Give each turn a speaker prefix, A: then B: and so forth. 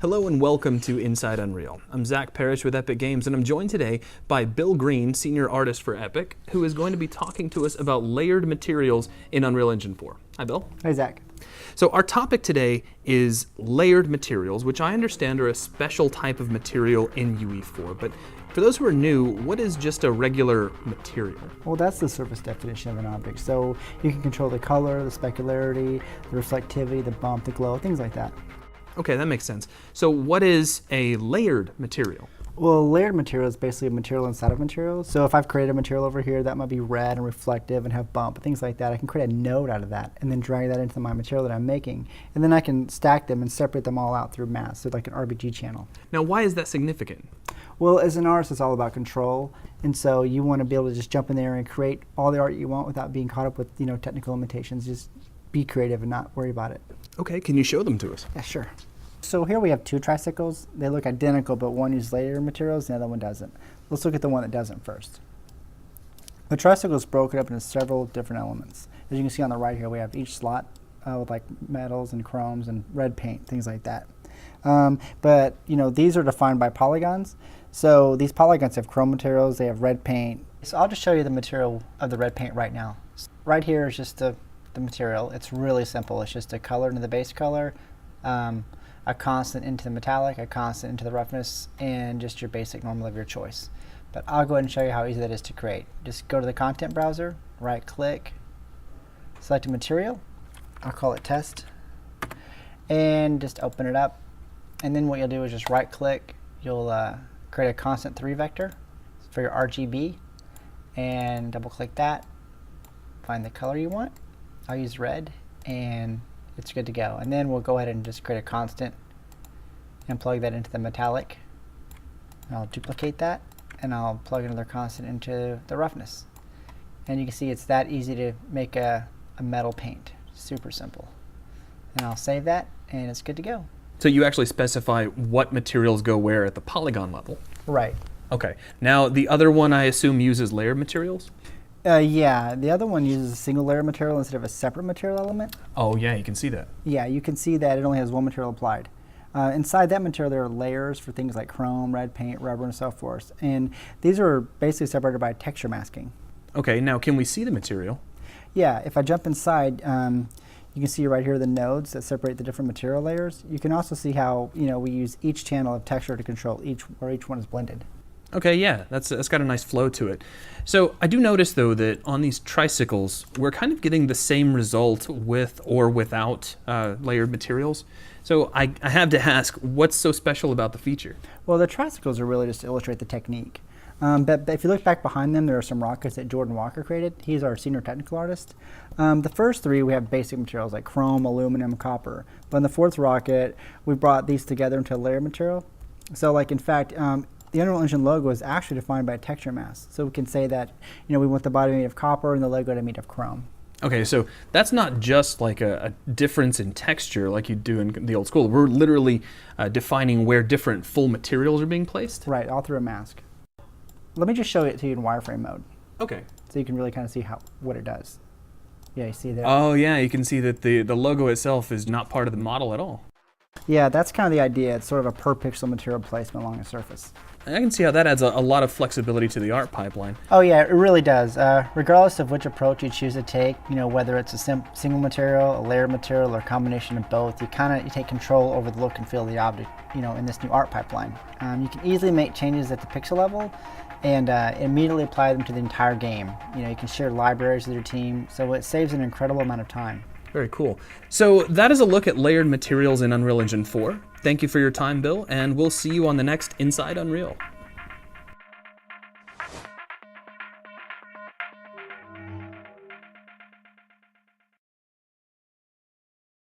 A: Hello and welcome to Inside Unreal. I'm Zach Parrish with Epic Games, and I'm joined today by Bill Green, Senior Artist for Epic, who is going to be talking to us about layered materials in Unreal Engine 4. Hi, Bill.
B: Hi, Zach.
A: So our topic today is layered materials, which I understand are a special type of material in UE4. But for those who are new, what is just a regular material?
B: Well, that's the surface definition of an object. So you can control the color, the specularity, the reflectivity, the bump, the glow, things like that.
A: Okay, that makes sense. So what is a layered material?
B: Well, a layered material is basically a material inside of material. So if I've created a material over here that might be red and reflective and have bump, things like that, I can create a node out of that and then drag that into my material that I'm making. And then I can stack them and separate them all out through mask, so like an RBG channel.
A: Now, why is that significant?
B: Well, as an artist, it's all about control. And so you want to be able to just jump in there and create all the art you want without being caught up with, technical limitations. Just be creative and not worry about it.
A: Okay, can you show them to us?
B: Yeah, sure. So here we have two tricycles. They look identical, but one uses layered materials and the other one doesn't. Let's look at the one that doesn't first. The tricycle is broken up into several different elements. As you can see on the right here, we have each slot with like metals and chromes and red paint, things like that. But these are defined by polygons. So these polygons have chrome materials, they have red paint. So I'll just show you the material of the red paint right now. Right here is just the material. It's really simple. It's just a color into the base color, a constant into the metallic, a constant into the roughness, and just your basic normal of your choice. But I'll go ahead and show you how easy that is to create. Just go to the content browser, right click, select a material, I'll call it test, and just open it up. And then what you'll do is just right click, you'll create a constant 3 vector for your RGB, and double click that, find the color you want. I'll use red, and it's good to go. And then we'll go ahead and just create a constant and plug that into the metallic. And I'll duplicate that, and I'll plug another constant into the roughness. And you can see it's that easy to make a metal paint. Super simple. And I'll save that, and it's good to go.
A: So you actually specify what materials go where at the polygon level?
B: Right.
A: Okay. Now the other one I assume uses layered materials?
B: Yeah, the other one uses a single layer material instead of a separate material element.
A: Oh yeah, you can see that.
B: Yeah, you can see that it only has one material applied. Inside that material there are layers for things like chrome, red paint, rubber, and so forth. And these are basically separated by texture masking.
A: Okay, now can we see the material?
B: Yeah, if I jump inside, you can see right here the nodes that separate the different material layers. You can also see how we use each channel of texture to control where each one is blended.
A: Okay, yeah, that's got a nice flow to it. So I do notice though that on these tricycles, we're kind of getting the same result with or without layered materials. So I have to ask, what's so special about the feature?
B: Well, the tricycles are really just to illustrate the technique. But if you look back behind them, there are some rockets that Jordan Walker created. He's our senior technical artist. The first three, we have basic materials like chrome, aluminum, copper. But in the fourth rocket, we brought these together into a layer material. So like in fact, the Unreal Engine logo is actually defined by a texture mask. So we can say that we want the body made of copper and the logo to be made of chrome.
A: Okay, so that's not just like a difference in texture like you do in the old school. We're literally defining where different full materials are being placed?
B: Right, all through a mask. Let me just show it to you in wireframe mode.
A: Okay.
B: So you can really kind of see what it does. Yeah, you see there?
A: Oh yeah, you can see that the logo itself is not part of the model at all.
B: Yeah, that's kind of the idea. It's sort of a per pixel material placement along a surface.
A: I can see how that adds a lot of flexibility to the art pipeline.
B: Oh yeah, it really does. Regardless of which approach you choose to take, whether it's a single material, a layered material, or a combination of both, you take control over the look and feel of the object, in this new art pipeline. You can easily make changes at the pixel level and immediately apply them to the entire game. You can share libraries with your team, so it saves an incredible amount of time.
A: Very cool. So that is a look at layered materials in Unreal Engine 4. Thank you for your time, Bill, and we'll see you on the next Inside Unreal.